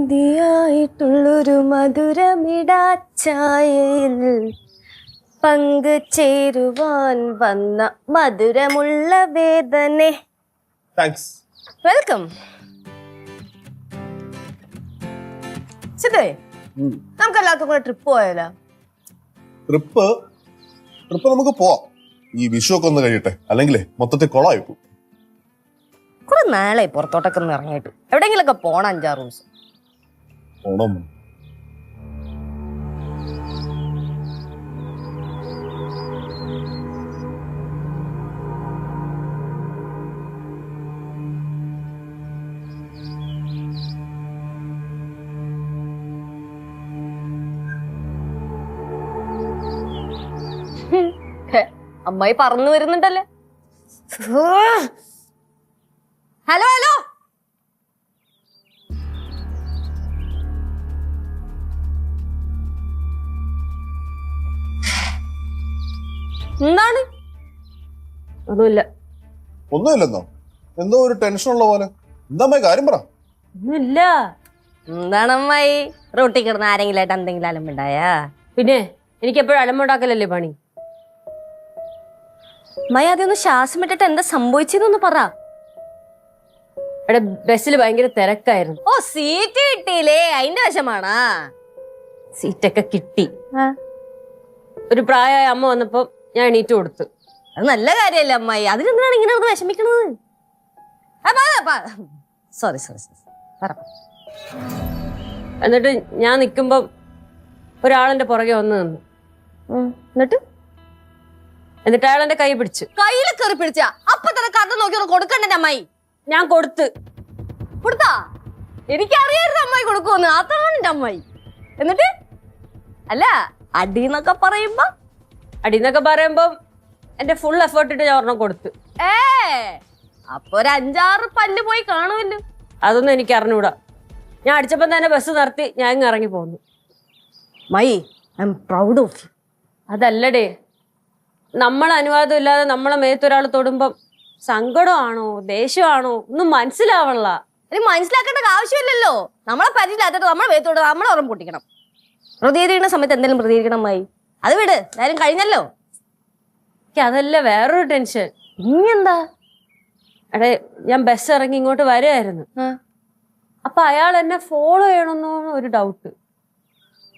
ചിന്തിയായിട്ടുള്ളൊരു മധുരമിടാച്ചായയിൽ പങ്കുചേരുവാൻ വന്ന മധുരമുള്ള വേദനെ. Thanks. Welcome. സിദ്ധേ, നമുക്ക് എല്ലാവർക്കും കൂടെ ട്രിപ്പ് പോയാലോ? ട്രിപ്പ് നമുക്ക് പോവാം. ഈ വിഷു ഒക്കെ ഒന്ന് കഴിയട്ടെ, അല്ലെങ്കിലേ മൊത്തത്തിൽ കൊളായി പോകും. കുറെ നാളെ പുറത്തോട്ടൊക്കെ ഒന്ന് ഇറങ്ങിയിട്ട് എവിടെയെങ്കിലൊക്കെ പോണം. 5-6 ദിവസം പോണം. അമ്മായി പറന്നു വരുന്നുണ്ടല്ലേ. ഹലോ ഹലോ, എന്താണ്? ഒന്നുമില്ലെന്നോ? എന്തോ ഒരു ടെൻഷൻ ഉള്ള പോലെ. എന്താ അമ്മായി കാര്യം പറ. ഒന്നുമില്ല. എന്താണ് അമ്മായി, റോട്ടി കിടന്ന് ആരെങ്കിലും ആയിട്ട് എന്തെങ്കിലും അലമ്പുണ്ടായാ? പിന്നെ എനിക്ക് എപ്പോഴും അലമ്പുണ്ടാക്കലല്ലേ പണി. അമ്മായി അതൊന്ന് ശ്വാസം വിട്ടിട്ട് എന്താ സംഭവിച്ചെന്നൊന്ന് പറ. അവിടെ ബസ്സിൽ ഭയങ്കര തിരക്കായിരുന്നു. ഓ, സീറ്റ് കിട്ടിയില്ലേ, അതിന്റെ വശമാണാ? സീറ്റൊക്കെ കിട്ടി. ഒരു പ്രായമായ അമ്മ വന്നപ്പോ ഞാൻ എണീറ്റ് കൊടുത്തു. അത് നല്ല കാര്യല്ലേ അമ്മായി, അതിനെന്തിനാണ് ഇങ്ങനെ വിഷമിക്കണത്? സോറി സോറി പറ. എന്നിട്ട് ഞാൻ നിക്കുമ്പോ ഒരാളെന്റെ പുറകെ വന്ന് നിന്നു. എന്നിട്ട് അയാൾ എന്റെ കൈ പിടിച്ചു. കയ്യിൽ കയറി പിടിച്ച അപ്പൊ തന്നെ കഥ നോക്കി കൊടുക്കണ്ടേ അമ്മായി? ഞാൻ കൊടുത്താ? എനിക്കറിയായിരുന്നു അമ്മായി കൊടുക്കുമെന്ന്. അതാണ് എന്റെ അമ്മായി. എന്നിട്ട് അല്ല, അടിന്നൊക്കെ പറയുമ്പോ എന്റെ ഫുൾ എഫേർട്ട് ഇട്ട് ഞാൻ ഒരെണ്ണം കൊടുത്തു. അപ്പൊ ഒരു 5-6 പല്ല് പോയി കാണുമല്ലോ. അതൊന്നും എനിക്ക് അറിഞ്ഞൂടാ. ഞാൻ അടിച്ചപ്പോ തന്നെ ബസ് നിർത്തി ഞാൻ ഇങ്ങ് ഇറങ്ങി പോന്നു. My I am proud of you. അതല്ലടേ, നമ്മളെ അനുവാദം ഇല്ലാതെ നമ്മളെ മേത്തൊരാൾ തൊടുമ്പം സങ്കടമാണോ ദേഷ്യമാണോ ഒന്നും മനസ്സിലാവണല്ല. ഇത് മനസ്സിലാക്കേണ്ട ആവശ്യമില്ലല്ലോ. നമ്മളെ പരിചയമില്ലാത്തത് നമ്മളെ മേത്തോട് നമ്മളെ ഓർമ്മ പൊട്ടിക്കണം. പ്രതികരിക്കുന്ന സമയത്ത് എന്തെങ്കിലും പ്രതികരിക്കണം അമ്മായി. അത് വിട്, എന്തായാലും കഴിഞ്ഞല്ലോ. എനിക്ക് അതല്ല വേറൊരു ടെൻഷൻ. ഇനി എന്താ? എടേ, ഞാൻ ബസ് ഇറങ്ങി ഇങ്ങോട്ട് വരുമായിരുന്നു. അപ്പൊ അയാൾ എന്നെ ഫോളോ ചെയ്യണമെന്നോ ഒരു ഡൗട്ട്.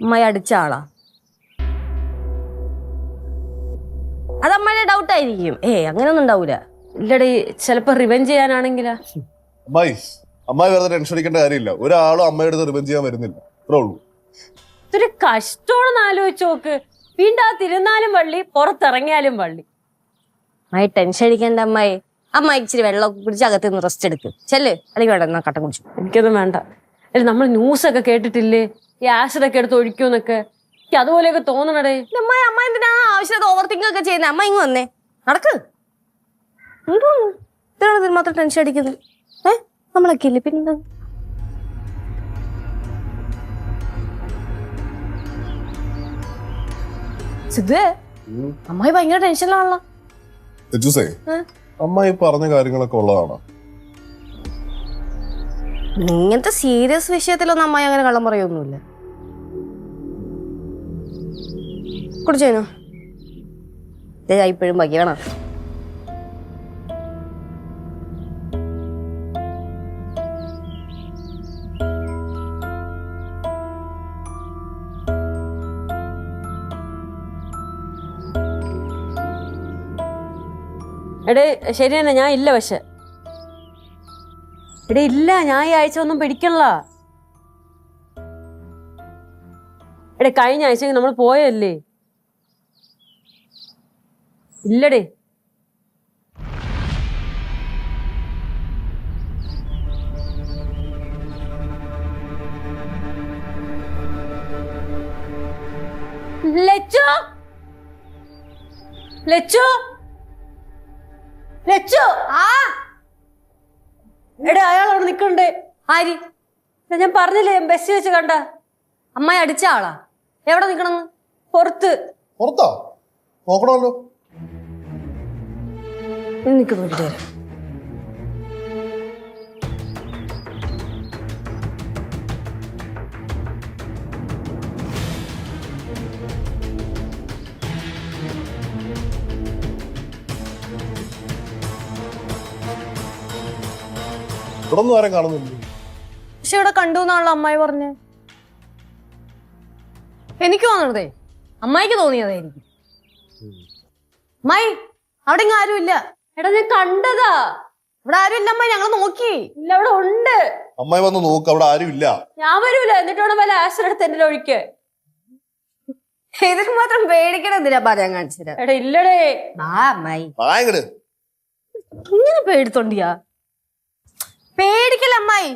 അമ്മായി അടിച്ച ആളാ? അത് അമ്മയുടെ ഡൗട്ട് ആയിരിക്കും. അങ്ങനെയൊന്നും ഉണ്ടാവൂല. ഇല്ലടേ, ചിലപ്പോ റിവെഞ്ച് ചെയ്യാനാണെങ്കിലാ. അമ്മായി വെറുതെ ടെൻഷൻ അടിക്കേണ്ട കാര്യമില്ല. ഒരാളും അമ്മയുടെ റിവെഞ്ച് ചെയ്യാൻ വരുന്നില്ല. അത്രേ ഉള്ളൂ. ഇതൊരു കഷ്ടമാണെന്ന് ആലോചിച്ച് നോക്ക്. വീണ്ടും ആ തിരുന്നാലും വള്ളി, പുറത്തിറങ്ങിയാലും വള്ളി. അമ്മായി ടെൻഷൻ അടിക്കേണ്ട അമ്മായി. അമ്മായി ഇച്ചിരി വെള്ളം കുടിച്ച് അകത്ത് നിന്ന് റെസ്റ്റ് എടുക്ക്. ചെല്ല്, അല്ലെങ്കിൽ വേണ്ട എന്നാ കട്ടൻ കുടിച്ചു. എനിക്കൊന്നും വേണ്ട. അല്ല, നമ്മൾ ന്യൂസൊക്കെ കേട്ടിട്ടില്ലേ, ഈ ആസിഡൊക്കെ എടുത്ത് ഒഴിക്കൂന്നൊക്കെ. എനിക്ക് അതുപോലെയൊക്കെ തോന്നണടേ. അമ്മായി എന്തിനാ ആവശ്യമില്ലാത്ത ഓവർ തിങ്ക് ഒക്കെ ചെയ്യുന്നത്? അമ്മ ഇങ്ങ് വന്നേ, നടക്ക്. ഇതാണ് മാത്രം ടെൻഷൻ അടിക്കുന്നത്. നമ്മളൊക്കെ ഇല്ലേ പിന്നെ. സിദ്ധേ, അമ്മായി ഭയങ്കര ടെൻഷനിലാണല്ലോ. അമ്മായി പറഞ്ഞ കാര്യങ്ങളൊക്കെ ഉള്ളതാണോ? ഇങ്ങനത്തെ സീരിയസ് വിഷയത്തിലൊന്നും അമ്മായി അങ്ങനെ കള്ളം പറയൊന്നുമില്ല. കുടിച്ചോ? ഇപ്പോഴും ബാക്കിയാണോ? എടേ, ശരി തന്നെ, ഞാൻ ഇല്ല. പക്ഷെ എടേ ഇല്ല, ഞാൻ ഈ ആഴ്ച ഒന്നും പിടിക്കണില്ല. എടേ, കഴിഞ്ഞ ആഴ്ച നമ്മൾ പോയല്ലേ? ഇല്ലടേ. ലച്ചു ലച്ചു ലച്ചു, എടാ അയാൾ അവിടെ നിക്കണ്ടേ. ആര്? ഞാൻ പറഞ്ഞില്ലേ, ബസ് വെച്ച് കണ്ട. അമ്മായി അടിച്ച ആളാ? എവിടെ നിക്കണെന്ന്? പുറത്താ? നോക്കണമല്ലോ. നിക്ക് നോക്കിട്ട് വരാം. ഇവിടെ ഒന്നും ആരും കാണുന്നില്ല. പക്ഷെ ഇവിടെ കണ്ടു എന്നാണല്ലോ അമ്മായി പറഞ്ഞേ. എനിക്ക് തോന്നണതേ അമ്മായിക്ക് തോന്നിയതായിരിക്കും. അമ്മായി അവിടെ ഇങ്ങ് ആരും ഇല്ല. എടാ ഞാൻ കണ്ടതാ. ഇവിടെ ആരും ഇല്ല അമ്മായി, ഞങ്ങൾ നോക്കി. ഇല്ല അവിടെ ഉണ്ട്. അമ്മായി വന്ന് നോക്ക്, അവിടെ ആരും ഇല്ല. ഞാൻ വരൂല, എന്നിട്ട് വേണം വല്ല ആസിഡ് എടുത്ത് എന്റെ ഒഴിക്ക്. ഇതിന് മാത്രം പേടിക്കണം എന്തിനാ പറയാൻ കാണിച്ചത്? എടാ ഇല്ലടേ. അമ്മായി ആയങ്ങട് ഇങ്ങനെ പേടിത്തൊണ്ടിയാ? പേടിക്കല്ല അമ്മായി.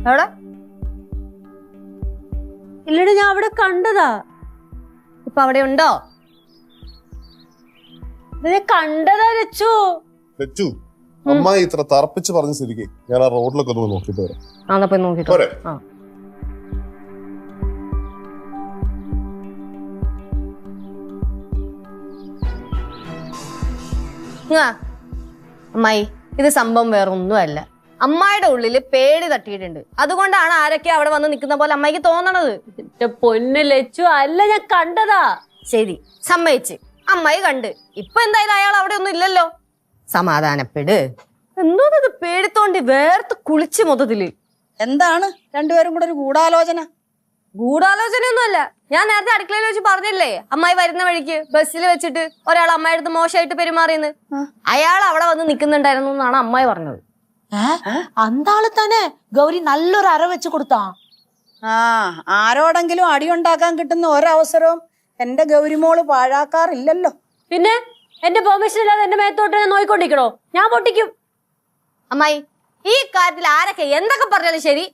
എവിടെ? ഇല്ലടേ ഞാൻ അവിടെ കണ്ടതാ. ഇപ്പൊ അവിടെ ഉണ്ടോ? കണ്ടതാ ലച്ചു. ലച്ചു, അമ്മായി ഇത്ര തറപ്പിച്ച് പറഞ്ഞ സ്ഥിതിക്ക് ഞാൻ ആ റോഡിലൊക്കെ ഒന്ന് നോക്കിട്ട് വരാം. ആ പോയി നോക്കിട്ടോ. പോരെ? ആ അമ്മായി ഇത് സംഭവം വേറെ ഒന്നുമല്ല. അമ്മായിയുടെ ഉള്ളില് പേടി തട്ടിയിട്ടുണ്ട്. അതുകൊണ്ടാണ് ആരൊക്കെ അവിടെ വന്ന് നിൽക്കുന്ന പോലെ അമ്മായിക്ക് തോന്നണത്. പൊന്ന് ലച്ചു, അല്ല ഞാൻ കണ്ടതാ. ശരി, സമ്മതിച്ച്. അമ്മായി കണ്ട്. ഇപ്പൊ എന്തായാലും അയാൾ അവിടെ ഒന്നും ഇല്ലല്ലോ. സമാധാനപ്പെട്. എന്തോന്നത് പേടിത്തോണ്ടി വേർത്ത് കുളിച്ച് മൊത്തത്തില്. എന്താണ് രണ്ടുപേരും കൂടെ ഒരു ഗൂഢാലോചന? ഗൂഢാലോചനയൊന്നുമല്ല. ഞാൻ നേരത്തെ അടുക്കളയിൽ വെച്ച് പറഞ്ഞില്ലേ, അമ്മായി വരുന്ന വഴിക്ക് ബസ്സിൽ വെച്ചിട്ട് ഒരാൾ അമ്മായി അടുത്ത് മോശമായിട്ട് പെരുമാറിയെന്ന്. അയാൾ അവിടെ വന്ന് നിൽക്കുന്നുണ്ടായിരുന്നു എന്നാണ് അമ്മായി പറഞ്ഞത്. அந்த ஆளு தானே கௌரி நல்லொரு அற வச்சு கொடுத்தான். ആ ആരോടെങ്കിലും അടിയുണ്ടാക്കാൻ കിട്ടുന്ന ഒരവസരവും എന്റെ ഗൗരിമോള് പാഴാക്കാറില്ലല്ലോ. പിന്നെ എന്റെ പെർമിഷൻ ഇല്ലാതെ എന്റെ മേത്തോട്ട് ഞാൻ നോയിക്കൊണ്ടിരിക്കണോ? ഞാൻ പൊട്ടിക്കും. അമ്മായി ഈ കാര്യത്തിൽ ആരൊക്കെ എന്തൊക്കെ പറഞ്ഞാലും ശരി,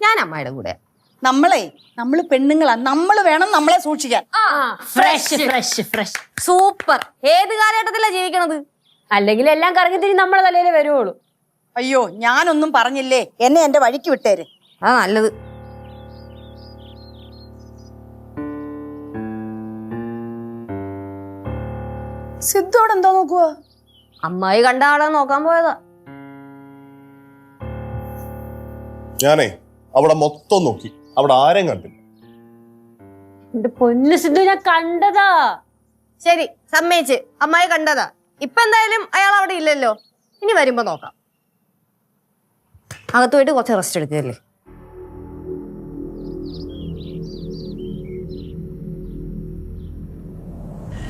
ഞാൻ അമ്മായിയുടെ കൂടെ. നമ്മള് പെണ്ണുങ്ങളാ, നമ്മള് വേണം നമ്മളെ സൂക്ഷിക്കാൻ. Fresh fresh fresh. സൂപ്പർ. ഏത് കാലഘട്ടത്തിലാ ജീവിക്കണത്? അല്ലെങ്കിൽ എല്ലാം കറങ്ങി തിരി നമ്മളെ തലയിലേ വരുവുള്ളൂ. അയ്യോ ഞാനൊന്നും പറഞ്ഞില്ലേ, എന്നെ എന്റെ വഴിക്ക് വിട്ടേര്. ആ നല്ലത്. സിദ്ധോട് എന്താ നോക്കുക? അമ്മായി കണ്ട ആളെ നോക്കാൻ പോയതാ. ഞാനേ അവിടെ മൊത്തം നോക്കി, അവിടെ ആരെയും കണ്ടില്ല. എന്റെ പൊന്ന് സിദ്ധു, ഞാൻ കണ്ടതാ. ശരി, സമ്മതിച്ച്. അമ്മായി കണ്ടതാ. ഇപ്പൊ എന്തായാലും അയാൾ അവിടെ ഇല്ലല്ലോ. ഇനി വരുമ്പോ നോക്കാം. അകത്ത് പോയിട്ട് കുറച്ച് റെസ്റ്റ് എടുക്കുകയല്ലേ.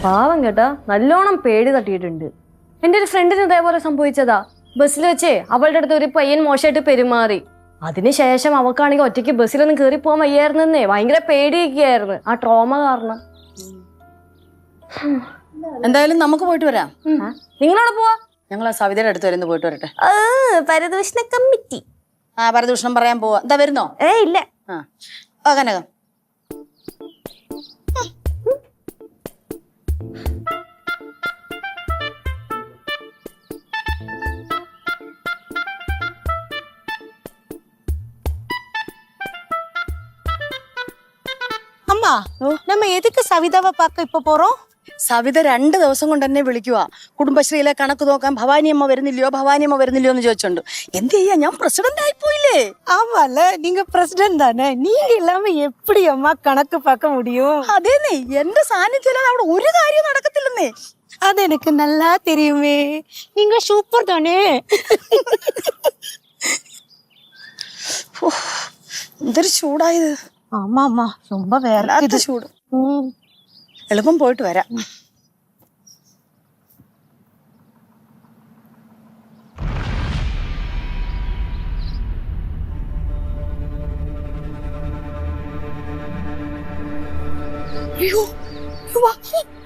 പാവം കേട്ടാ, നല്ലോണം പേടി തട്ടിയിട്ടുണ്ട്. എന്റെ ഒരു ഫ്രണ്ടിന് ഇതേപോലെ സംഭവിച്ചതാ. ബസ്സിൽ വെച്ചേ അവളുടെ അടുത്ത് ഒരു പയ്യൻ മോശമായിട്ട് പെരുമാറി. അതിനുശേഷം അവക്കാണെങ്കിൽ ഒറ്റയ്ക്ക് ബസ്സിലൊന്നും കയറി പോകാൻ വയ്യായിരുന്നേ. ഭയങ്കര പേടിയൊക്കെയായിരുന്നു ആ ട്രോമ കാരണം. എന്തായാലും നമുക്ക് പോയിട്ട് വരാം. നിങ്ങളവിടെ പോവാ? ഞങ്ങൾ ആ സവിതയുടെ അടുത്ത് വരുന്ന പോയിട്ട് വരട്ടെ. പരിദൂഷണ കമ്മിറ്റി. ആ പരദൂഷണം പറയാൻ പോവാ. എന്താ വരുന്നോ? ഇല്ല. ആ കനകം அம்மா நம்ம எதுக்கு சவிதாவை பார்க்க இப்ப போறோம்? സവിത 2 ദിവസം കൊണ്ട് എന്നെ വിളിക്കുക. കുടുംബശ്രീയിലെ കണക്ക് നോക്കാൻ ഭവാനിയമ്മ വരുന്നില്ലയോ എന്ന് ചോദിച്ചോണ്ട്. എന്ത് ചെയ്യാ, ഞാൻ പ്രസിഡന്റ് ആയിപ്പോയില്ലേ. ஆமால, நீங்க பிரசிடென்ட் தானே. நீங்க இல்லாம எப்படி அம்மா கணக்கு பார்க்க முடியும்? അതേന്നേ, എന്റെ സാന്നിധ്യം അവിടെ ഒരു കാര്യം നടക്കത്തില്ലെന്നേ. அது எனக்கு நல்லா தெரியுமே. நீங்க சூப்பர் தானே. എന്തൊരു ചൂടായത്. ஆமா அம்மா, ரொம்ப വല്ലാത്ത ചൂട്. എളുപ്പം പോയിട്ട് വരാം.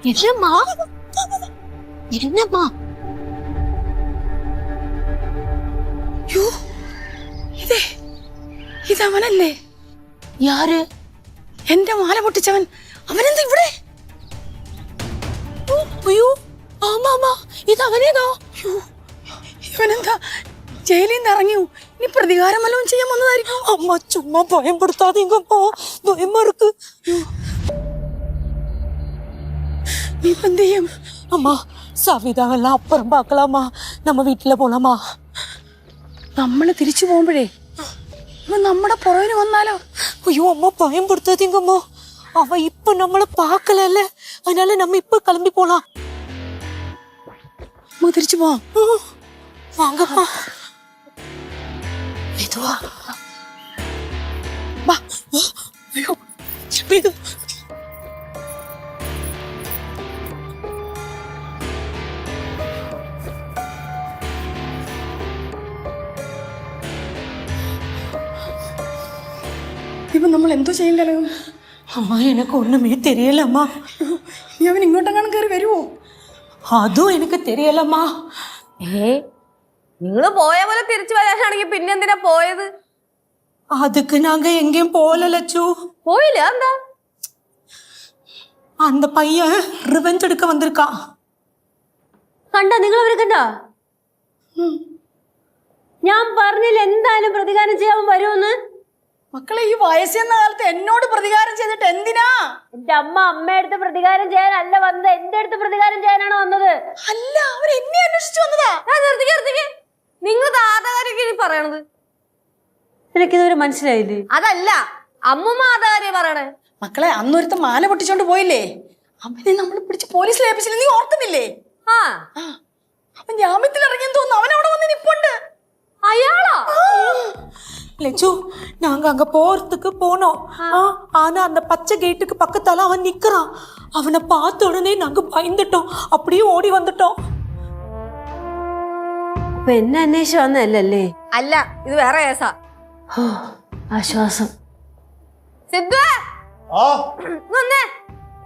என்னம்மா என்னம்மா? ഇതവനല്ലേ? யாரு? എന്റെ മാല പൊട്ടിച്ചവൻ. അവനെന്താ ഇവിടെ? ஐயோ ஆமாமா, இது அவனேதான். ഇവനെന്താ ജയിലിൽ നിന്ന് ഇറങ്ങിയോ? ഇനി പ്രതികാരം വല്ലതും ചെയ്യാൻ വന്നതായിരിക്കും. அம்மா சும்மா பயன்படுத்தாதீங்கம்மா, பயமா இருக்கு. നീ ഇപ്പൊ എന്ത് ചെയ്യും? அம்மா சவிதாவெல்லாம் அப்புறம் பார்க்கலாமா, நம்ம வீட்டுல போலாமா? നമ്മള് തിരിച്ചു പോകുമ്പോഴേ ഇവൻ നമ്മുടെ പുറകിന് വന്നാലോ? ஐயோ அம்மா பயன்படுத்தாதீங்கம்மா. அவ இப்ப நம்மள பாக்கலல்ல, அதனால நம்ம இப்ப கிளம்பி போலாம். നമുക്ക് തിരിച്ചു പോവാം. வாங்கம்மா. மெதுவா വാ. ஐயோ மெது. ഇപ്പൊ നമ്മൾ എന്തോ ചെയ്യും കനകം? அம்மா எனக்கு ஒண்ணுமே தெரியலம்மா. നീ അവൻ ഇങ്ങോട്ടെങ്ങാനും കയറി വരുവോ? அதுவும் எனக்கு தெரியலம்மா. നിങ്ങള് പോയ പോലെ തിരിച്ചു വരാനാണെങ്കിൽ പിന്നെ എന്തിനാ പോയത്? அதுக்கு நாங்க எங்கேயும் போகல லட்சு. പോയില്ല എന്താ? அந்த பையன் ரிவெஞ்ச் எடுக்க வந்திருக்கான். കണ്ട നിങ്ങൾ അവരെ കണ്ട? ഞാൻ പറഞ്ഞില്ല എന്തായാലും പ്രതികാരം ചെയ്യാൻ വരുമെന്ന്. മക്കളെ ഈ വയസ്സെന്ന കാലത്ത് എന്നോട് പ്രതികാരം ചെയ്തിട്ട് എന്തിനാ? എന്റെ അമ്മയുടെ പ്രതികാരം ചെയ്യാനല്ല വന്നത്, എന്റെ അടുത്ത് പ്രതികാരം ചെയ്യാനാണ് വന്നത്. അല്ല, അവർ എന്നെ അന്വേഷിച്ചു വന്നതാ. നിങ്ങൾ ആധാരൊക്കെ പറയണത് എനിക്കിതുവരെ മനസ്സിലായില്ലേ? അതല്ല, അമ്മൂമ്മ ആധാരെ പറയണേ. മക്കളെ അന്നൊരുത്ത മാല പൊട്ടിച്ചോണ്ട് പോയില്ലേ, അവനെ നമ്മൾ പിടിച്ച് പോലീസിൽ ഏൽപ്പിച്ചില്ല, നീ ഓർക്കുന്നില്ലേ? ആ അവൻ ജാമ്യത്തിൽ ഇറങ്ങിയെന്ന് തോന്നുന്നു, അവൻ അവിടെ വന്ന് നിപ്പുണ്ട്. അയാളോ? லட்சு நாங்க அங்க போறதுக்கு போனோம். ஆனா அந்த பச்சை கேட்டுக்கு பக்கத்தால அவன் நிக்கிறான். அவனை பார்த்த உடனே நாங்க பயந்துட்டோம், அப்படியே ஓடி வந்துட்டோம். അപ്പൊ എന്നെ അന്വേഷിച്ച് വന്നല്ലേ? അല്ല, ഇത് വേറെ കേസാ. ആശ്വാസം. സിദ്ധു ആ വന്നേ.